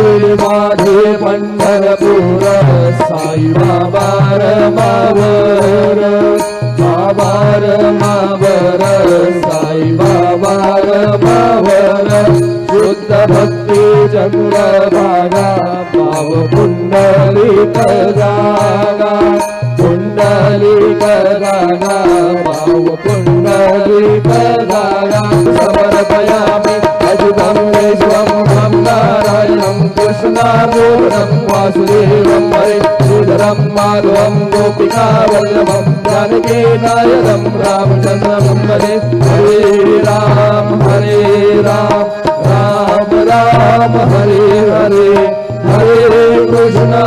माझे पंढरपूर साई बाबा रमावर बाबा रमावर साई बाबा रमावर शुद्ध भक्ती चंद्रभागा पाव पुंडलिक जागा पुंडलिक जागा पाव पुंडलिक जागा समर्पयामि अच्युतं केशवं नारायणं कृष्णामूर्तं वासुदेवं हरे श्रीधरं माधवं गोपिकावल्लभं जानकीनायकं रामचन्द्रं वन्दे हरे राम राम राम हरे हरे हरे कृष्ण